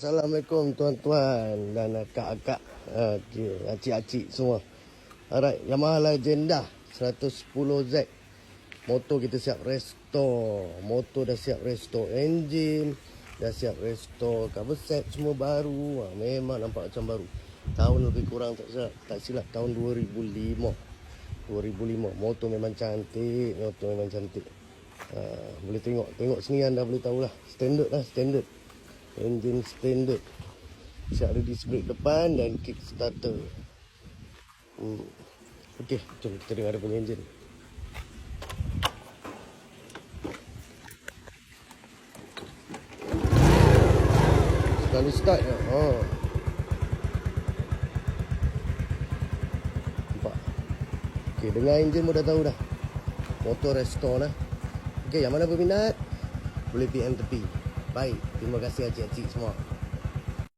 Assalamualaikum tuan-tuan dan akak-akak, acik-acik semua. Alright, Yamaha Legenda 110Z. Motor kita siap restore. Motor dah siap restore. Engine dah siap restore. Cover set semua baru. Memang nampak macam baru. Tahun lebih kurang tak silap tahun 2005. Motor memang cantik. Boleh tengok sini anda boleh tahulah. Standard. Engine standard. Siap ada disc brake depan dan kick starter. Okey, jom kita dengar dia punya engine. Sekali start je. Nampak. Okey, dengar engine pun dah tahu dah. Motor restore lah. Okey, yang mana berminat boleh PM tepi. Baik, terima kasih acik-acik semua.